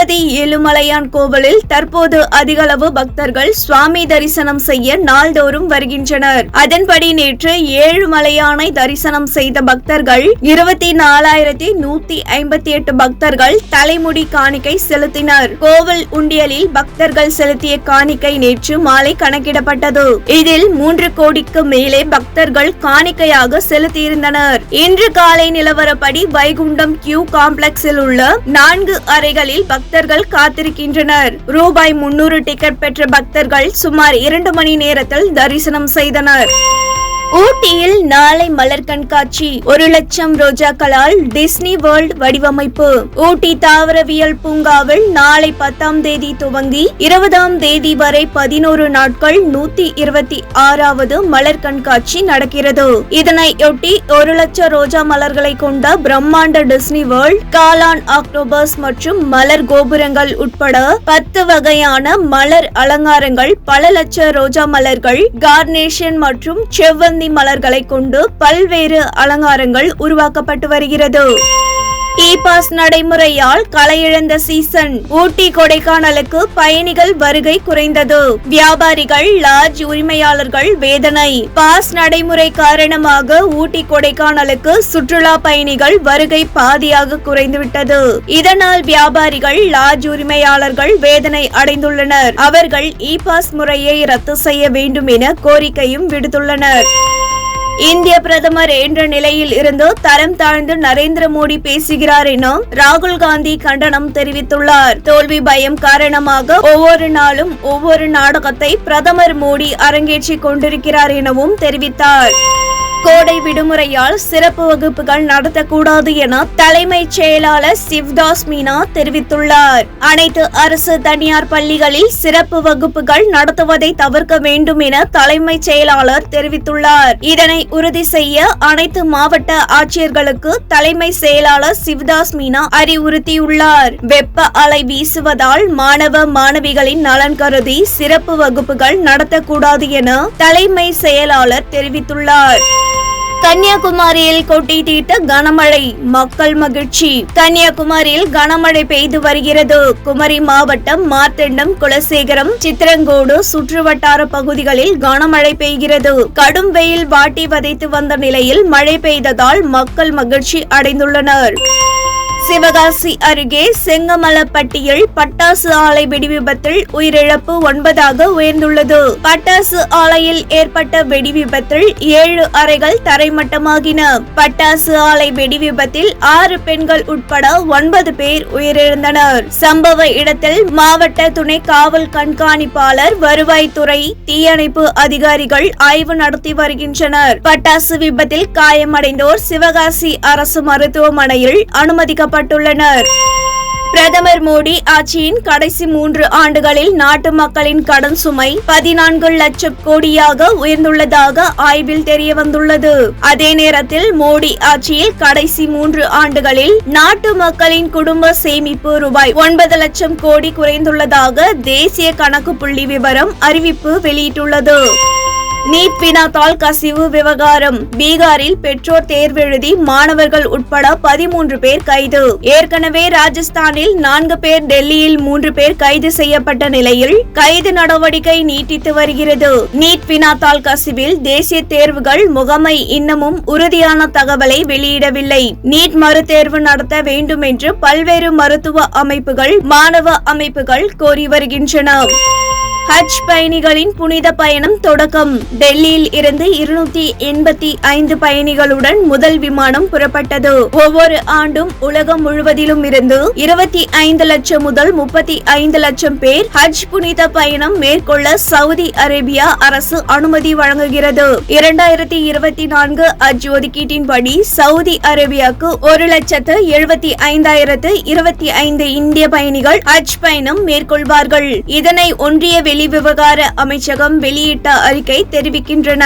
திருப்பதி ஏழுமலையான் கோவிலில் தற்போது அதிகளவு பக்தர்கள் சுவாமி தரிசனம் செய்ய நாள்தோறும் வருகின்றனர். அதன்படி நேற்று ஏழுமலையானை தரிசனம் செய்த பக்தர்கள் 24,158 பக்தர்கள் தலைமுடி காணிக்கை செலுத்தினர். கோவில் உண்டியலில் பக்தர்கள் செலுத்திய காணிக்கை நேற்று மாலை கணக்கிடப்பட்டது. இதில் 3 கோடிக்கு மேலே பக்தர்கள் காணிக்கையாக செலுத்தியிருந்தனர். இன்று காலை நிலவரப்படி வைகுண்டம் கியூ காம்ப்ளெக்ஸில் உள்ள 4 அறைகளில் பக்தர்கள் காத்திருக்கின்றனர். ரூபாய் 300 டிக்கெட் பெற்ற பக்தர்கள் சுமார் 2 மணி நேரத்தில் தரிசனம் செய்தனர். ஊட்டியில் நாளை மலர் கண்காட்சி. 1,00,000 ரோஜாக்களால் டிஸ்னி வேர்ல்ட் வடிவமைப்பு. ஊட்டி தாவரவியல் பூங்காவில் நாளை 10ஆம் தேதி துவங்கி 20ஆம் தேதி வரை 11 நாட்கள் 126வது மலர் கண்காட்சி நடக்கிறது. இதனையொட்டி 1,00,000 ரோஜா மலர்களை கொண்ட பிரம்மாண்ட டிஸ்னி வேர்ல்ட், காளான் ஆக்டோபஸ் மற்றும் மலர் கோபுரங்கள் உட்பட 10 வகையான மலர் அலங்காரங்கள், பல லட்ச ரோஜா மலர்கள், கார்னேஷன் மற்றும் செவ்வந்தி மலர்களை கொண்டு பல்வேறு அலங்காரங்கள் உருவாக்கப்பட்டு வருகிறது. E-pass நடைமுறையால் களையிழந்த season. ஊட்டி கொடைக்கானலுக்கு பயணிகள் வருகை குறைந்தது. வியாபாரிகள், லாட்ஜ் உரிமையாளர்கள் வேதனை. பாஸ் நடைமுறை காரணமாக ஊட்டி கொடைக்கானலுக்கு சுற்றுலா பயணிகள் வருகை பாதியாக குறைந்துவிட்டது. இதனால் வியாபாரிகள், லாட்ஜ் உரிமையாளர்கள் வேதனை அடைந்துள்ளனர். அவர்கள் இ-பாஸ் முறையை ரத்து செய்ய வேண்டும் என கோரிக்கையும் விடுத்துள்ளனர். இந்திய பிரதமர் என்ற நிலையில் இருந்து தரம் தாழ்ந்து நரேந்திர மோடி பேசுகிறார் என ராகுல் காந்தி கண்டனம் தெரிவித்துள்ளார். தோல்வி பயம் காரணமாக ஒவ்வொரு நாளும் ஒவ்வொரு நாடகத்தை பிரதமர் மோடி அரங்கேற்றிக் கொண்டிருக்கிறார் எனவும் தெரிவித்தார். கோடை விடுமுறையால் சிறப்பு வகுப்புகள் நடத்தக்கூடாது என தலைமைச் செயலாளர் சிவ்தாஸ் மீனா தெரிவித்துள்ளார். அனைத்து அரசு, தனியார் பள்ளிகளில் சிறப்பு வகுப்புகள் நடத்துவதை தவிர்க்க வேண்டும் என தலைமைச் செயலாளர் தெரிவித்துள்ளார். இதனை உறுதி செய்ய அனைத்து மாவட்ட ஆட்சியர்களுக்கு தலைமை செயலாளர் சிவ்தாஸ் மீனா அறிவுறுத்தியுள்ளார். வெப்ப அலை வீசுவதால் மாணவ மாணவிகளின் நலன் கருதி சிறப்பு வகுப்புகள் நடத்தக்கூடாது என தலைமை செயலாளர் தெரிவித்துள்ளார். கன்னியாகுமரியில் கொட்டி தீர்த்த கனமழை, மக்கள் மகிழ்ச்சி. கன்னியாகுமரியில் கனமழை பெய்து வருகிறது. குமரி மாவட்டம் மார்த்தண்டம், குலசேகரம், சித்திரங்கோடு சுற்றுவட்டார பகுதிகளில் கனமழை பெய்கிறது. கடும் வெயில் வாட்டி வதைத்து வந்த நிலையில் மழை பெய்ததால் மக்கள் மகிழ்ச்சி அடைந்துள்ளனர். சிவகாசி அருகே செங்கமலப்பட்டியில் பட்டாசு ஆலை வெடிவிபத்தில் உயிரிழப்பு 9ஆக உயர்ந்துள்ளது. பட்டாசு ஆலையில் ஏற்பட்ட வெடிவிபத்தில் 7 அறைகள் தரைமட்டமாகின. பட்டாசு ஆலை வெடிவிபத்தில் 6 பெண்கள் உட்பட 9 பேர் உயிரிழந்தனர். சம்பவ இடத்தில் மாவட்ட துணை காவல் கண்காணிப்பாளர், வருவாய்த்துறை, தீயணைப்பு அதிகாரிகள் ஆய்வு நடத்தி வருகின்றனர். பட்டாசு விபத்தில் காயமடைந்தோர் சிவகாசி அரசு மருத்துவமனையில் அனுமதிக்கப்பட்டுள்ளனர். பிரதமர் மோடி ஆட்சியின் கடைசி 3 ஆண்டுகளில் நாட்டு மக்களின் கடன் சுமை 14 லட்சம் கோடியாக உயர்ந்துள்ளதாக ஆய்வில் தெரியவந்துள்ளது. அதே நேரத்தில் மோடி ஆட்சியில் கடைசி 3 ஆண்டுகளில் நாட்டு மக்களின் குடும்ப சேமிப்பு ரூபாய் 9 லட்சம் கோடி குறைந்துள்ளதாக தேசிய கணக்கு புள்ளி விவரம் அறிவிப்பு வெளியிட்டுள்ளது. நீட் வினாத்தாள் கசிவு விவகாரம். பீகாரில் பெற்றோர் தேர்வெழுதி மாணவர்கள் உட்பட 13 பேர் கைது. ஏற்கனவே ராஜஸ்தானில் 4 பேர், டெல்லியில் 3 பேர் கைது செய்யப்பட்ட நிலையில் கைது நடவடிக்கை நீட்டித்து வருகிறது. நீட் வினாத்தாள் கசிவில் தேசிய தேர்வுகள் முகமை இன்னமும் உறுதியான தகவலை வெளியிடவில்லை. நீட் மறுதேர்வு நடத்த வேண்டும் என்று பல்வேறு மருத்துவ அமைப்புகள், மாணவ அமைப்புகள் கோரி வருகின்றன. ஹஜ் பயணிகளின் புனித பயணம் தொடக்கம். டெல்லியில் இருந்து 285 பயணிகளுடன் முதல் விமானம் புறப்பட்டது. ஒவ்வொரு ஆண்டும் உலகம் முழுவதிலும் இருந்து 25 லட்சம் முதல் 35 லட்சம் பேர் ஹஜ் புனித பயணம் மேற்கொள்ள சவுதி அரேபியா அரசு அனுமதி வழங்குகிறது. 2024 ஹஜ் ஒதுக்கீட்டின்படி சவுதி அரேபியாவுக்கு 1,75,025 இந்திய பயணிகள் ஹஜ் பயணம் மேற்கொள்வார்கள். இதனை ஒன்றிய விவகார அமைச்சகம் வெளியிட்ட அறிக்கை தெரிவிக்கின்றன.